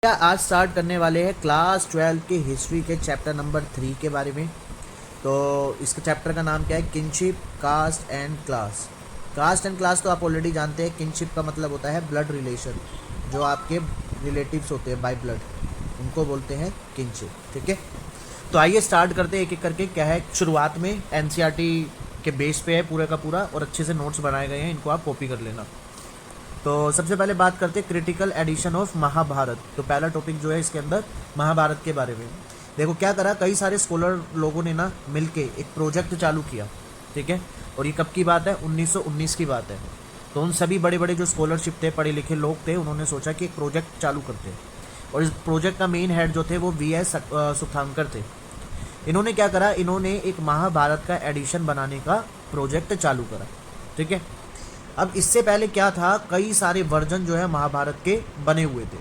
क्या आज स्टार्ट करने वाले हैं क्लास 12 के हिस्ट्री के चैप्टर नंबर 3 के बारे में। तो इसके चैप्टर का नाम क्या है? Kinship, caste and class. Caste and class तो आप ऑलरेडी जानते हैं। किनशिप का मतलब होता है ब्लड रिलेशन, जो आपके रिलेटिव्स होते हैं बाय ब्लड, उनको बोलते हैं किनशिप। ठीक है, तो आइए स्टार्ट करते हैं एक एक करके। क्या है, शुरुआत में एनसीईआरटी के बेस पे है पूरा का पूरा, और अच्छे से नोट्स बनाए गए हैं, इनको आप कॉपी कर लेना। तो सबसे पहले बात करते हैं क्रिटिकल एडिशन ऑफ महाभारत। तो पहला टॉपिक जो है इसके अंदर महाभारत के बारे में। देखो क्या करा, कई सारे स्कॉलर लोगों ने ना मिलके एक प्रोजेक्ट चालू किया। ठीक है, और ये कब की बात है? 1919 की बात है। तो उन सभी बड़े बड़े जो स्कॉलरशिप थे, पढ़े लिखे लोग थे, उन्होंने सोचा कि एक प्रोजेक्ट चालू करते हैं। और इस प्रोजेक्ट का मेन हेड जो थे वो वीएस सुखांकर थे। इन्होंने क्या करा, इन्होंने एक महाभारत का एडिशन बनाने का प्रोजेक्ट चालू करा। ठीक है, अब इससे पहले क्या था, कई सारे वर्जन जो है महाभारत के बने हुए थे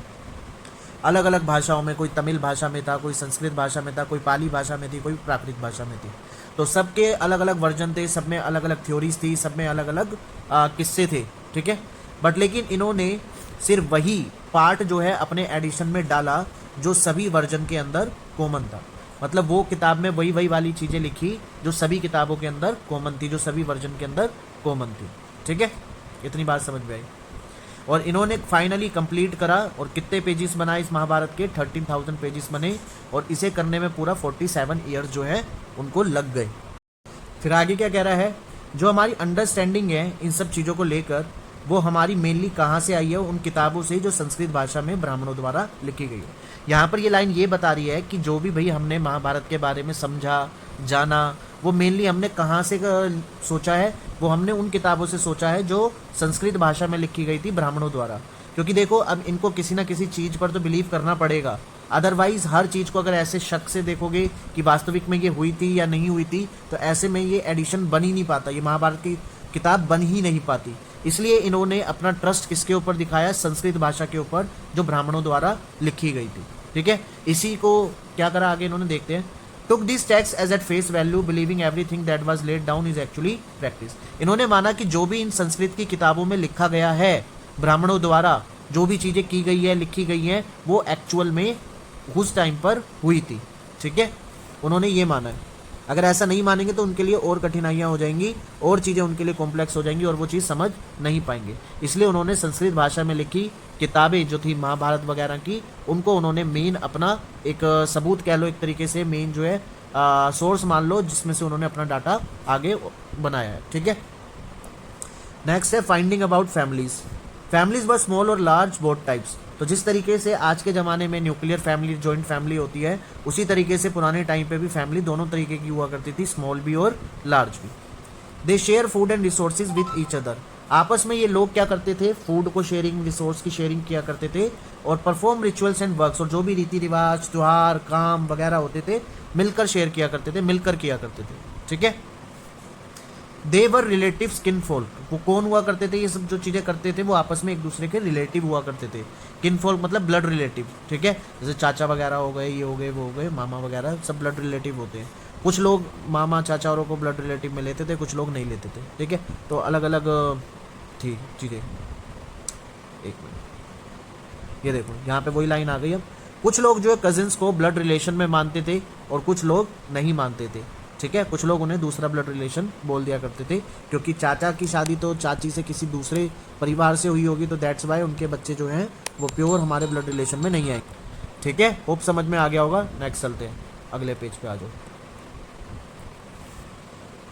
अलग अलग भाषाओं में। कोई तमिल भाषा में था, कोई संस्कृत भाषा में था, कोई पाली भाषा में थी, कोई प्राकृत भाषा में थी। तो सबके अलग अलग वर्जन थे, सब में अलग अलग थ्योरीज थी, सब में अलग अलग किस्से थे। ठीक है, बट लेकिन इन्होंने सिर्फ वही पार्ट जो है अपने एडिशन में डाला जो सभी वर्जन के अंदर कॉमन था। मतलब वो किताब में वही वही वाली चीज़ें लिखी जो सभी किताबों के अंदर कॉमन थी, जो सभी वर्जन के अंदर कॉमन थी। ठीक है, इतनी बात समझ में आई। और इन्होंने फाइनली कंप्लीट करा। और कितने पेजेस बनाए इस महाभारत के? 13,000 पेजेस बने। और इसे करने में पूरा 47 ईयर्स जो है उनको लग गए। फिर आगे क्या कह रहा है, जो हमारी अंडरस्टैंडिंग है इन सब चीज़ों को लेकर, वो हमारी मेनली कहाँ से आई है? उन किताबों से जो संस्कृत भाषा में ब्राह्मणों द्वारा लिखी गई है। यहाँ पर ये लाइन ये बता रही है कि जो भी भाई हमने महाभारत के बारे में समझा, जाना, वो मेनली हमने कहाँ से सोचा है? वो हमने उन किताबों से सोचा है जो संस्कृत भाषा में लिखी गई थी ब्राह्मणों द्वारा। क्योंकि देखो, अब इनको किसी ना किसी चीज़ पर तो बिलीव करना पड़ेगा। अदरवाइज हर चीज़ को अगर ऐसे शक से देखोगे कि वास्तविक में ये हुई थी या नहीं हुई थी, तो ऐसे में ये एडिशन बन ही नहीं पाता, ये महाभारत की किताब बन ही नहीं पाती। इसलिए इन्होंने अपना ट्रस्ट किसके ऊपर दिखाया? संस्कृत भाषा के ऊपर, जो ब्राह्मणों द्वारा लिखी गई थी। ठीक है, इसी को क्या करा आगे इन्होंने, देखते हैं। took this text as at face value, believing everything that was laid down is actually practice। इन्होंने माना कि जो भी इन संस्कृत की किताबों में लिखा गया है ब्राह्मणों द्वारा, जो भी चीज़ें की गई है, लिखी गई हैं, वो एक्चुअल में उस टाइम पर हुई थी। ठीक है, उन्होंने ये माना है। अगर ऐसा नहीं मानेंगे तो उनके लिए और कठिनाइयाँ हो जाएंगी, और चीज़ें उनके लिए कॉम्प्लेक्स हो जाएंगी, और वो चीज़ समझ नहीं पाएंगे। इसलिए उन्होंने संस्कृत भाषा में लिखी किताबें जो थी महाभारत वगैरह की, उनको उन्होंने मेन अपना एक सबूत कह लो, एक तरीके से मेन जो है सोर्स मान लो, जिसमें से उन्होंने अपना डाटा आगे बनाया है। ठीक है, नेक्स्ट है finding about families. Families were small और लार्ज बोथ टाइप्स। तो जिस तरीके से आज के ज़माने में न्यूक्लियर फैमिली, जॉइंट फैमिली होती है, उसी तरीके से पुराने टाइम पे भी फैमिली दोनों तरीके की हुआ करती थी, स्मॉल भी और लार्ज भी। They share food and resources with each other. आपस में ये लोग क्या करते थे? फूड को शेयरिंग, रिसोर्स की शेयरिंग किया करते थे। और परफॉर्म रिचुअल्स एंड वर्क्स, और जो भी रीति रिवाज, त्योहार, काम वगैरह होते थे, मिलकर शेयर किया करते थे, मिलकर किया करते थे। ठीक है, दे वर रिलेटिव स्किन फोल्क। वो कौन हुआ करते थे? ये सब जो चीज़ें करते थे वो आपस में एक दूसरे के रिलेटिव हुआ करते थे। किन फोल्क मतलब ब्लड रिलेटिव। ठीक है, जैसे चाचा वगैरह हो गए, ये हो गए, वो हो गए, मामा वगैरह, सब ब्लड रिलेटिव होते हैं। कुछ लोग मामा चाचा औरों को ब्लड रिलेटिव में लेते थे, कुछ लोग नहीं लेते थे। ठीक है, तो अलग अलग थी चीज़ें। एक मिनट, ये देखो यहाँ पे वही लाइन आ गई। अब कुछ लोग जो है कजिन्स को ब्लड रिलेशन में मानते थे, और कुछ लोग नहीं मानते थे। ठीक है, कुछ लोग उन्हें दूसरा ब्लड रिलेशन बोल दिया करते थे, क्योंकि चाचा की शादी तो चाची से किसी दूसरे परिवार से हुई होगी, तो दैट्स वाई उनके बच्चे जो हैं वो प्योर हमारे ब्लड रिलेशन में नहीं आएंगे। ठीक है, होप समझ में आ गया होगा। नेक्स्ट चलते हैं, अगले पेज पे आ जाओ।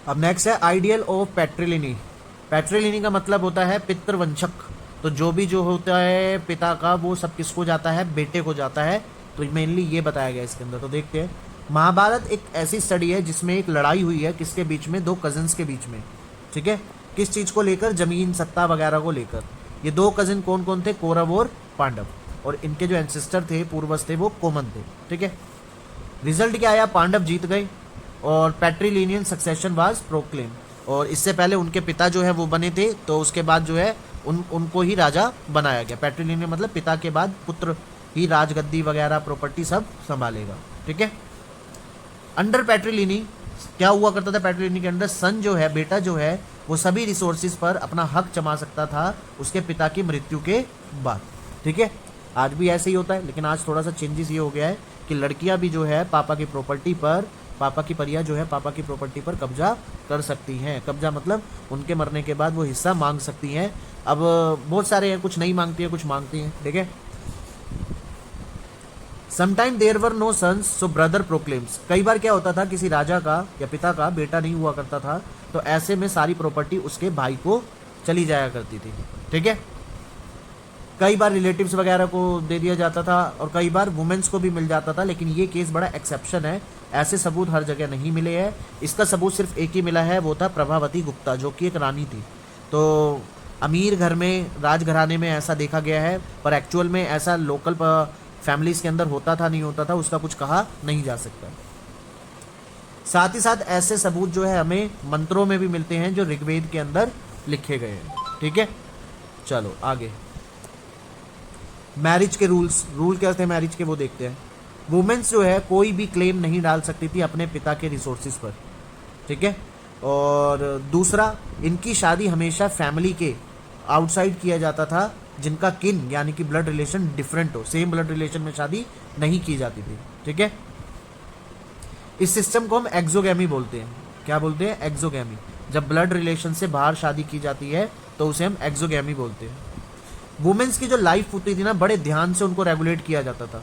अब नेक्स्ट है आइडियल ऑफ पैट्रिलिनी। पैट्रिलिनी का मतलब होता है पितृवंशक। तो जो भी जो होता है पिता का, वो सब किसको जाता है? बेटे को जाता है। तो मेनली ये बताया गया इसके अंदर। तो देखते हैं, महाभारत एक ऐसी स्टडी है जिसमें एक लड़ाई हुई है किसके बीच में? दो कजिन्स के बीच में। ठीक है, किस चीज़ को लेकर? जमीन, सत्ता वगैरह को लेकर। ये दो कजिन कौन कौन थे? कौरव और पांडव। और इनके जो एंसेस्टर थे, पूर्वज थे, वो कॉमन थे। ठीक है, रिजल्ट क्या आया? पांडव जीत गए और पैट्रिलिनियन सक्सेशन वाज प्रोक्लेम। और इससे पहले उनके पिता जो है वो बने थे, तो उसके बाद जो है उनको ही राजा बनाया गया। पैट्रिलिनियन मतलब पिता के बाद पुत्र ही राजगद्दी वगैरह प्रॉपर्टी सब संभालेगा। ठीक है, अंडर पैट्रिलिनी क्या हुआ करता था? पैट्रिलिनी के अंदर सन जो है, बेटा जो है, वो सभी रिसोर्सेज पर अपना हक जमा सकता था उसके पिता की मृत्यु के बाद। ठीक है, आज भी ऐसे ही होता है, लेकिन आज थोड़ा सा चेंजेस ये हो गया है कि लड़कियां भी जो है पापा की प्रॉपर्टी पर, पापा की परियां जो है पापा की प्रॉपर्टी पर कब्जा कर सकती हैं। कब्जा मतलब उनके मरने के बाद वो हिस्सा मांग सकती हैं। अब बहुत सारे हैं, कुछ नहीं मांगती है, कुछ मांगती हैं, ठीक है। Sometime there were no sons so brother proclaims, कई बार क्या होता था किसी राजा का या पिता का बेटा नहीं हुआ करता था, तो ऐसे में सारी प्रॉपर्टी उसके भाई को चली जाया करती थी, ठीक है। कई बार रिलेटिव्स वगैरह को दे दिया जाता था और कई बार वुमेन्स को भी मिल जाता था, लेकिन ये केस बड़ा एक्सेप्शन है, ऐसे सबूत हर जगह नहीं मिले हैं। इसका सबूत सिर्फ एक ही मिला है, वो था प्रभावती गुप्ता, जो कि एक रानी थी। तो अमीर घर में, राजघराने में ऐसा देखा गया है, पर एक्चुअल में ऐसा लोकल फैमिलीज के अंदर होता था नहीं होता था, उसका कुछ कहा नहीं जा सकता। साथ ही साथ ऐसे सबूत जो है हमें मंत्रों में भी मिलते हैं, जो ऋग्वेद के अंदर लिखे गए हैं, ठीक है। चलो आगे, मैरिज के रूल क्या थे मैरिज के, वो देखते हैं। वुमेन्स जो है कोई भी क्लेम नहीं डाल सकती थी अपने पिता के रिसोर्सेज पर, ठीक है। और दूसरा, इनकी शादी हमेशा फैमिली के आउटसाइड किया जाता था, जिनका किन यानी कि ब्लड रिलेशन डिफरेंट हो, सेम ब्लड रिलेशन में शादी नहीं की जाती थी, ठीक है। इस सिस्टम को हम एक्सोगैमी बोलते हैं। क्या बोलते हैं? एक्सोगैमी। जब ब्लड रिलेशन से बाहर शादी की जाती है तो उसे हम एक्सोगैमी बोलते हैं। वुमेन्स की जो लाइफ होती थी ना, बड़े ध्यान से उनको रेगुलेट किया जाता था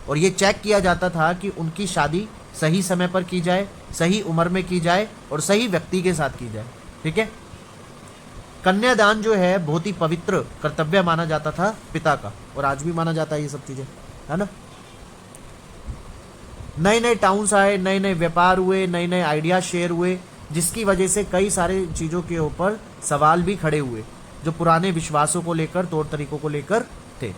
और ये चेक किया जाता था कि उनकी शादी सही समय पर की जाए, सही उम्र में की जाए और सही व्यक्ति के साथ की जाए, ठीक है। कन्यादान जो है बहुत ही पवित्र कर्तव्य माना जाता था पिता का, और आज भी माना जाता है ये सब चीजें, है ना। नए नए टाउन्स आए, नए नए व्यापार हुए, नए नए आइडिया शेयर हुए, जिसकी वजह से कई सारे चीजों के ऊपर सवाल भी खड़े हुए, जो पुराने विश्वासों को लेकर, तौर तरीकों को लेकर थे।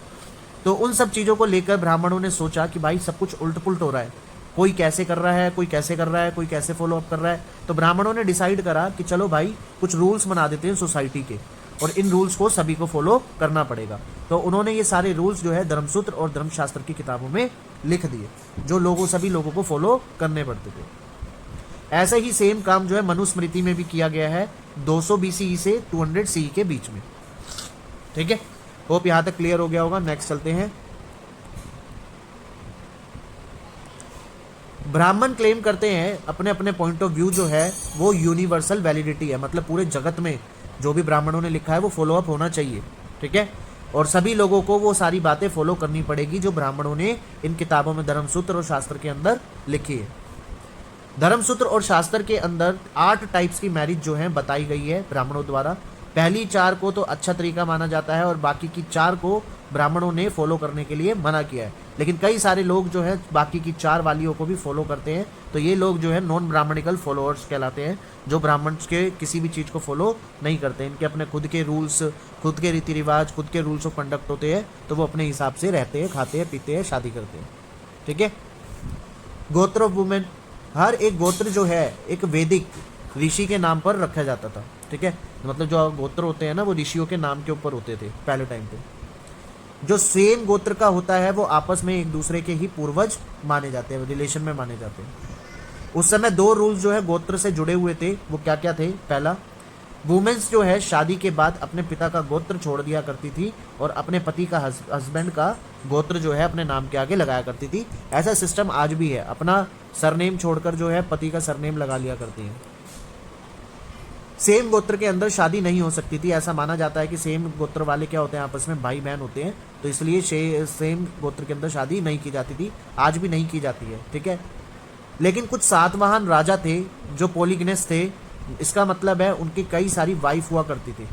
तो उन सब चीजों को लेकर ब्राह्मणों ने सोचा कि भाई सब कुछ उल्ट पुल्ट हो रहा है, कोई कैसे कर रहा है, कोई कैसे कर रहा है, कोई कैसे फॉलो अप कर रहा है। तो ब्राह्मणों ने डिसाइड करा कि चलो भाई कुछ रूल्स बना देते हैं सोसाइटी के, और इन रूल्स को सभी को फॉलो करना पड़ेगा। तो उन्होंने ये सारे रूल्स जो है धर्मसूत्र और धर्मशास्त्र की किताबों में लिख दिए, जो सभी लोगों को फॉलो करने पड़ते थे। ऐसा ही सेम काम जो है मनुस्मृति में भी किया गया है 200 BCE से 200 CE के बीच में, ठीक है। होप यहां तक क्लियर हो गया होगा। नेक्स्ट चलते हैं। ब्राह्मण क्लेम करते हैं अपने अपने पॉइंट ऑफ व्यू जो है वो यूनिवर्सल वैलिडिटी है, मतलब पूरे जगत में जो भी ब्राह्मणों ने लिखा है वो फॉलो अप होना चाहिए, ठीक है। और सभी लोगों को वो सारी बातें फॉलो करनी पड़ेगी जो ब्राह्मणों ने इन किताबों में धर्मसूत्र और शास्त्र के अंदर लिखी है। धर्मसूत्र और शास्त्र के अंदर 8 टाइप्स की मैरिज जो है बताई गई है ब्राह्मणों द्वारा। पहली 4 को तो अच्छा तरीका माना जाता है और बाकी की 4 को ब्राह्मणों ने फॉलो करने के लिए मना किया है, लेकिन कई सारे लोग जो है बाकी की 4 वालियों को भी फॉलो करते हैं। तो ये लोग जो है नॉन ब्राह्मणिकल फॉलोअर्स कहलाते हैं, जो ब्राह्मण के किसी भी चीज़ को फॉलो नहीं करते। इनके अपने खुद के रूल्स, खुद के रीति रिवाज, खुद के रूल्स ऑफ कंडक्ट होते हैं, तो वो अपने हिसाब से रहते हैं, खाते हैं, पीते हैं, शादी करते हैं, ठीक है। गोत्र ऑफ वुमेन, हर एक गोत्र जो है एक वैदिक ऋषि के नाम पर रखा जाता था, ठीक है। मतलब जो गोत्र होते हैं ना वो ऋषियों के नाम के ऊपर होते थे पहले टाइम पे। जो सेम गोत्र का होता है वो आपस में एक दूसरे के ही पूर्वज माने जाते हैं, रिलेशन में माने जाते हैं। उस समय 2 रूल्स जो है गोत्र से जुड़े हुए थे, वो क्या क्या थे? पहला, वुमेन्स जो है शादी के बाद अपने पिता का गोत्र छोड़ दिया करती थी और अपने पति का हस्बैंड का गोत्र जो है अपने नाम के आगे लगाया करती थी। ऐसा सिस्टम आज भी है, अपना सरनेम छोड़कर जो है पति का सरनेम लगा लिया करती हैं। सेम गोत्र के अंदर शादी नहीं हो सकती थी, ऐसा माना जाता है कि सेम गोत्र वाले क्या होते हैं, आपस में भाई बहन होते हैं, तो इसलिए सेम गोत्र के अंदर शादी नहीं की जाती थी, आज भी नहीं की जाती है, ठीक है। लेकिन कुछ सातवाहन राजा थे जो पॉलीगनेस थे, इसका मतलब है उनकी कई सारी वाइफ हुआ करती थी।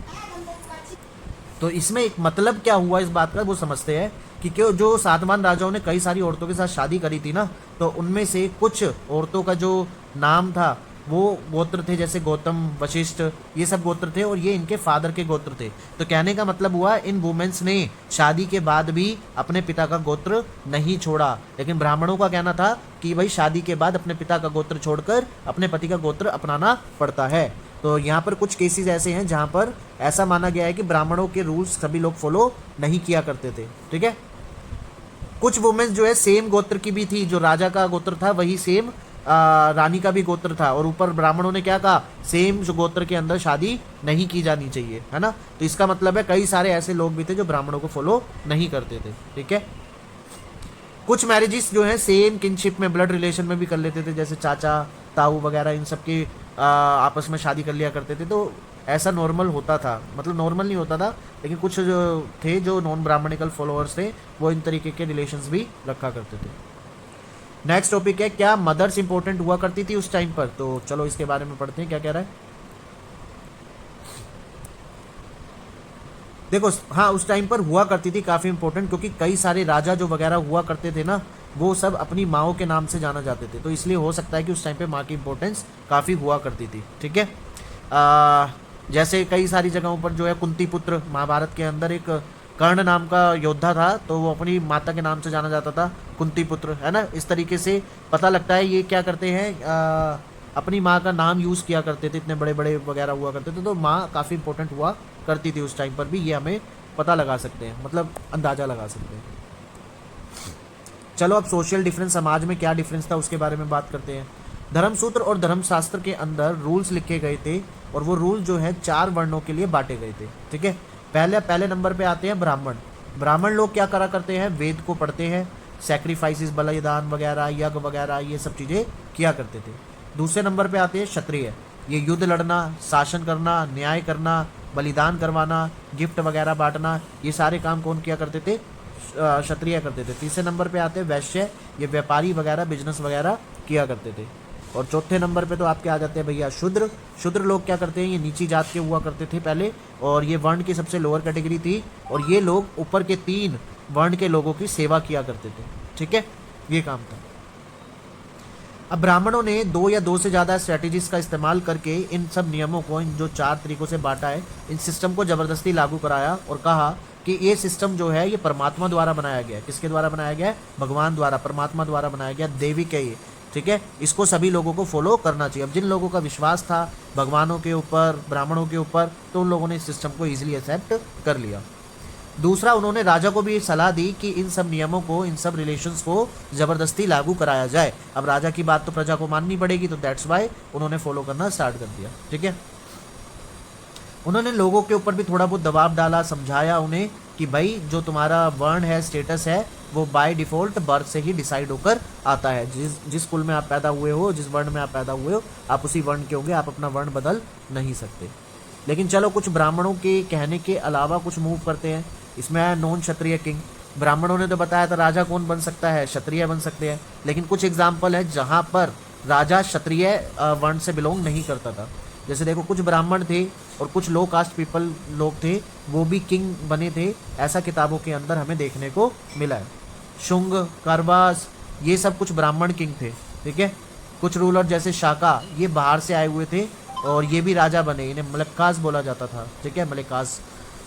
तो इसमें एक मतलब क्या हुआ इस बात का वो समझते हैं कि क्यों जो सातवाहन राजाओं ने कई सारी औरतों के साथ शादी करी थी ना, तो उनमें से कुछ औरतों का जो नाम था वो गोत्र थे, जैसे गौतम, वशिष्ठ, ये सब गोत्र थे और ये इनके फादर के गोत्र थे। तो कहने का मतलब हुआ इन वुमेन्स ने शादी के बाद भी अपने पिता का गोत्र नहीं छोड़ा, लेकिन ब्राह्मणों का कहना था कि भाई शादी के बाद अपने पिता का गोत्र छोड़कर अपने पति का गोत्र अपनाना पड़ता है। तो यहाँ पर कुछ केसेस ऐसे हैं जहाँ पर ऐसा माना गया है कि ब्राह्मणों के रूल्स सभी लोग फॉलो नहीं किया करते थे, ठीक है। कुछ वुमेन्स जो है सेम गोत्र की भी थी, जो राजा का गोत्र था वही सेम रानी का भी गोत्र था, और ऊपर ब्राह्मणों ने क्या कहा, सेम गोत्र के अंदर शादी नहीं की जानी चाहिए, है ना। तो इसका मतलब है कई सारे ऐसे लोग भी थे जो ब्राह्मणों को फॉलो नहीं करते थे, ठीक है। कुछ मैरिजेस जो है सेम किनशिप में, ब्लड रिलेशन में भी कर लेते थे, जैसे चाचा ताऊ वगैरह इन सब की आपस में शादी कर लिया करते थे। तो ऐसा नॉर्मल होता था, मतलब नॉर्मल नहीं होता था, लेकिन कुछ जो थे जो नॉन ब्राह्मणिकल फॉलोअर्स थे वो इन तरीके के रिलेशंस भी रखा करते थे। नेक्स्ट टॉपिक है, क्या मदर्स इंपॉर्टेंट हुआ करती थी उस टाइम पर? तो चलो इसके बारे में पढ़ते हैं क्या कह रहा है। देखो हाँ, उस टाइम पर हुआ करती थी काफ़ी इंपॉर्टेंट, क्योंकि कई सारे राजा जो वगैरह हुआ करते थे ना, वो सब अपनी माओ के नाम से जाना जाते थे। तो इसलिए हो सकता है कि उस टाइम पे माँ की इंपॉर्टेंस काफ़ी हुआ करती थी, ठीक है। जैसे कई सारी जगहों पर जो है कुंती पुत्र, महाभारत के अंदर एक कर्ण नाम का योद्धा था, तो वो अपनी माता के नाम से जाना जाता था, कुंती पुत्र, है ना। इस तरीके से पता लगता है ये क्या करते हैं, अपनी माँ का नाम यूज़ किया करते थे, इतने बड़े बड़े वगैरह हुआ करते थे। तो माँ काफ़ी इंपॉर्टेंट हुआ करती थी उस टाइम पर भी, ये हमें पता लगा सकते हैं, मतलब अंदाज़ा लगा सकते हैं। चलो अब सोशल डिफरेंस, समाज में क्या डिफरेंस था उसके बारे में बात करते हैं। धर्मसूत्र और धर्मशास्त्र के अंदर रूल्स लिखे गए थे, और वो रूल जो है 4 वर्णों के लिए बांटे गए थे, ठीक है। पहले नंबर पे आते हैं ब्राह्मण। ब्राह्मण लोग क्या करा करते हैं, वेद को पढ़ते हैं, सैक्रिफाइसेस, बलिदान वगैरह, यज्ञ वगैरह, ये सब चीज़ें किया करते थे। दूसरे नंबर पे आते हैं क्षत्रिय। ये युद्ध लड़ना, शासन करना, न्याय करना, बलिदान करवाना, गिफ्ट वगैरह बांटना, ये सारे काम कौन किया करते थे, क्षत्रिय करते थे। तीसरे नंबर पे आते हैं वैश्य, ये व्यापारी वगैरह बिजनेस वगैरह किया करते थे। और चौथे नंबर पे तो आपके आ जाते हैं भैया शूद्र। शूद्र लोग क्या करते हैं, ये नीची जात के हुआ करते थे पहले, और ये वर्ण की सबसे लोअर कैटेगरी थी, और ये लोग ऊपर के 3 वर्ण के लोगों की सेवा किया करते थे, ठीक है, ये काम था। अब ब्राह्मणों ने 2 या 2 से ज़्यादा स्ट्रेटेजीज का इस्तेमाल करके इन सब नियमों को, इन जो 4 तरीकों से बांटा है, इन सिस्टम को ज़बरदस्ती लागू कराया और कहा कि ये सिस्टम जो है ये परमात्मा द्वारा बनाया गया है। किसके द्वारा बनाया गया है, भगवान द्वारा, परमात्मा द्वारा बनाया गया, दैविक है ये, ठीक है। इसको सभी लोगों को फॉलो करना चाहिए। अब जिन लोगों का विश्वास था भगवानों के ऊपर, ब्राह्मणों के ऊपर, तो उन लोगों ने इस सिस्टम को ईजिली एक्सेप्ट कर लिया। दूसरा, उन्होंने राजा को भी सलाह दी कि इन सब नियमों को, इन सब रिलेशंस को ज़बरदस्ती लागू कराया जाए। अब राजा की बात तो प्रजा को माननी पड़ेगी, तो दैट्स वाई उन्होंने फॉलो करना स्टार्ट कर दिया, ठीक है। उन्होंने लोगों के ऊपर भी थोड़ा बहुत दबाव डाला, समझाया उन्हें कि भाई जो तुम्हारा वर्ण है, स्टेटस है, वो बाय डिफ़ॉल्ट बर्थ से ही डिसाइड होकर आता है। जिस कुल में आप पैदा हुए हो, जिस वर्ण में आप पैदा हुए हो, आप उसी वर्ण के होंगे, आप अपना वर्ण बदल नहीं सकते। लेकिन चलो कुछ ब्राह्मणों के कहने के अलावा कुछ मूव करते हैं। इसमें आया नॉन क्षत्रिय किंग। ब्राह्मणों ने तो बताया था राजा कौन बन सकता है, क्षत्रिय बन सकते हैं, लेकिन कुछ एग्जाम्पल है जहाँ पर राजा क्षत्रिय वर्ण से बिलोंग नहीं करता था। जैसे देखो, कुछ ब्राह्मण थे और कुछ लो कास्ट पीपल लोग थे, वो भी किंग बने थे, ऐसा किताबों के अंदर हमें देखने को मिला है। शुंग, करबास, ये सब कुछ ब्राह्मण किंग थे, ठीक है। कुछ रूलर जैसे शाका, ये बाहर से आए हुए थे और ये भी राजा बने, इन्हें मलक्कास बोला जाता था, ठीक है, मलक्कास।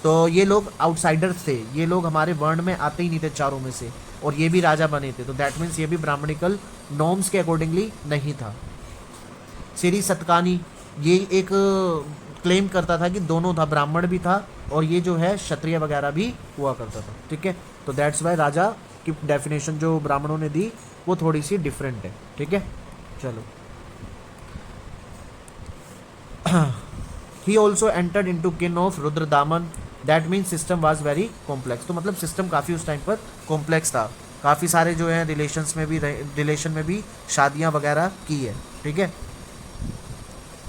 तो ये लोग आउटसाइडर्स थे, ये लोग हमारे वर्ण में आते ही नहीं थे चारों में से, और ये भी राजा बने थे। तो दैट मीन्स ये भी ब्राह्मणिकल नॉर्म्स के अकॉर्डिंगली नहीं था। श्री सतकानी, ये एक क्लेम करता था कि दोनों था, ब्राह्मण भी था और ये जो है क्षत्रिय वगैरह भी हुआ करता था, ठीक है। तो दैट्स वाई राजा की डेफिनेशन जो ब्राह्मणों ने दी वो थोड़ी सी डिफरेंट है, ठीक है। चलो, ही ऑल्सो एंटर्ड इनटू किन of Rudradaman, that means system was very complex. तो मतलब सिस्टम काफ़ी उस टाइम पर कॉम्प्लेक्स था, काफ़ी सारे जो है रिलेशन में भी शादियाँ वगैरह की है, ठीक है।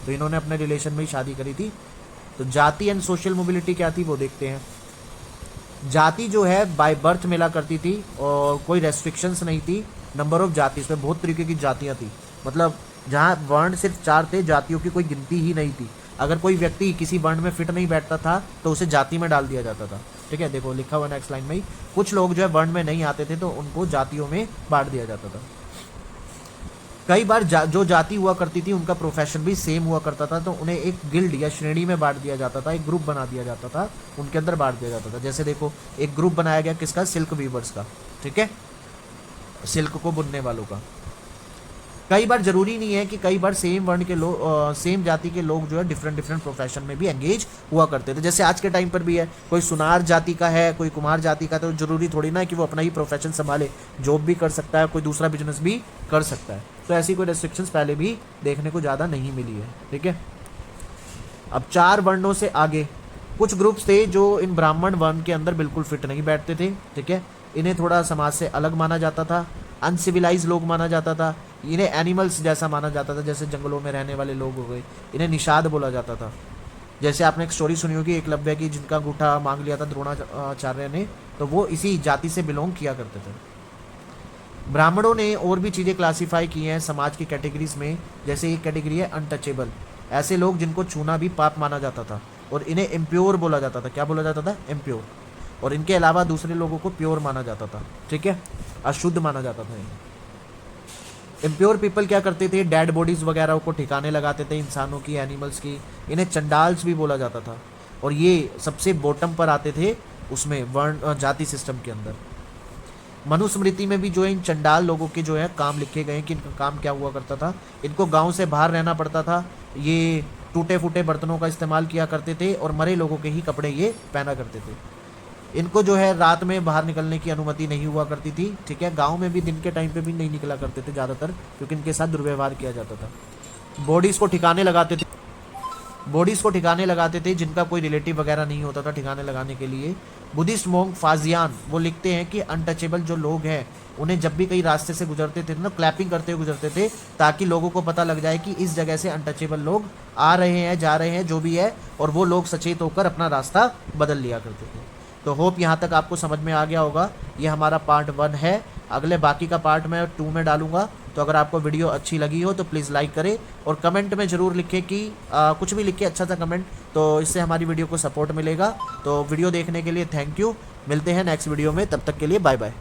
तो इन्होंने अपने रिलेशन में ही शादी करी थी। तो जाति एंड सोशल मोबिलिटी क्या थी वो देखते हैं। जाति जो है बाय बर्थ मिला करती थी और कोई रेस्ट्रिक्शंस नहीं थी। नंबर ऑफ जाति, इसमें बहुत तरीके की जातियाँ थी, मतलब जहाँ वर्ण सिर्फ 4 थे, जातियों की कोई गिनती ही नहीं थी। अगर कोई व्यक्ति किसी वर्ण में फिट नहीं बैठता था तो उसे जाति में डाल दिया जाता था, ठीक है। देखो लिखा हुआ नेक्स्ट लाइन में ही, कुछ लोग जो है वर्ण में नहीं आते थे तो उनको जातियों में बांट दिया जाता था। कई बार जो जाति हुआ करती थी उनका प्रोफेशन भी सेम हुआ करता था, तो उन्हें एक गिल्ड या श्रेणी में बांट दिया जाता था, एक ग्रुप बना दिया जाता था, उनके अंदर बांट दिया जाता था। जैसे देखो एक ग्रुप बनाया गया किसका, सिल्क वीवर्स का, ठीक है, सिल्क को बुनने वालों का। कई बार जरूरी नहीं है कि कई बार सेम वर्ण के लोग सेम जाति के लोग जो है डिफरेंट डिफरेंट प्रोफेशन में भी एंगेज हुआ करते थे। जैसे आज के टाइम पर भी है, कोई सुनार जाति का है, कोई कुमार जाति का, तो जरूरी थोड़ी ना है कि वो अपना ही प्रोफेशन संभाले, जॉब भी कर सकता है, कोई दूसरा बिजनेस भी कर सकता है। तो ऐसी कोई रेस्ट्रिक्शंस पहले भी देखने को ज़्यादा नहीं मिली है। ठीक है, अब 4 वर्णों से आगे कुछ ग्रुप्स थे जो इन ब्राह्मण वर्ण के अंदर बिल्कुल फिट नहीं बैठते थे। ठीक है, इन्हें थोड़ा समाज से अलग माना जाता था, अनसिविलाइज लोग माना जाता था, इन्हें एनिमल्स जैसा माना जाता था, जैसे जंगलों में रहने वाले लोग हो गए, इन्हें निषाद बोला जाता था। जैसे आपने एक स्टोरी सुनी होगी एकलव्य की, जिनका अंगूठा मांग लिया था द्रोणाचार्य ने, तो वो इसी जाति से बिलोंग किया करते थे। ब्राह्मणों ने और भी चीज़ें क्लासीफाई की हैं समाज की कैटेगरीज में। जैसे एक कैटेगरी है अनटचेबल, ऐसे लोग जिनको छूना भी पाप माना जाता था, और इन्हें इम्प्योर बोला जाता था। क्या बोला जाता था? इम्प्योर। और इनके अलावा दूसरे लोगों को प्योर माना जाता था। ठीक है, अशुद्ध माना जाता था। इम्प्योर पीपल क्या करते थे? डेड बॉडीज वगैरह को ठिकाने लगाते थे, इंसानों की, एनिमल्स की। इन्हें चंडाल्स भी बोला जाता था, और ये सबसे बॉटम पर आते थे उसमें वर्ण जाति सिस्टम के अंदर। मनुस्मृति में भी जो है इन चंडाल लोगों के जो है काम लिखे गए हैं कि इनका काम क्या हुआ करता था। इनको गांव से बाहर रहना पड़ता था, ये टूटे फूटे बर्तनों का इस्तेमाल किया करते थे, और मरे लोगों के ही कपड़े ये पहना करते थे। इनको जो है रात में बाहर निकलने की अनुमति नहीं हुआ करती थी। ठीक है, गांव में भी दिन के टाइम पे भी नहीं निकला करते थे ज़्यादातर, क्योंकि इनके साथ दुर्व्यवहार किया जाता था। बॉडीज़ को ठिकाने लगाते थे, जिनका कोई रिलेटिव वगैरह नहीं होता था ठिकाने लगाने के लिए। बुद्धिस्ट मोंग फाजियान वो लिखते हैं कि अनटचेबल जो लोग हैं उन्हें जब भी कई रास्ते से गुजरते थे ना, क्लैपिंग करते हुए गुजरते थे, ताकि लोगों को पता लग जाए कि इस जगह से अनटचेबल लोग आ रहे हैं, जा रहे हैं, जो भी है, और वो लोग सचेत होकर अपना रास्ता बदल लिया करते थे। तो होप यहाँ तक आपको समझ में आ गया होगा। ये हमारा पार्ट 1 है। अगले बाकी का पार्ट मैं 2 में डालूंगा। तो अगर आपको वीडियो अच्छी लगी हो तो प्लीज़ लाइक करें, और कमेंट में ज़रूर लिखें कि कुछ भी लिखें, अच्छा सा कमेंट, तो इससे हमारी वीडियो को सपोर्ट मिलेगा। तो वीडियो देखने के लिए थैंक यू। मिलते हैं नेक्स्ट वीडियो में, तब तक के लिए बाय बाय।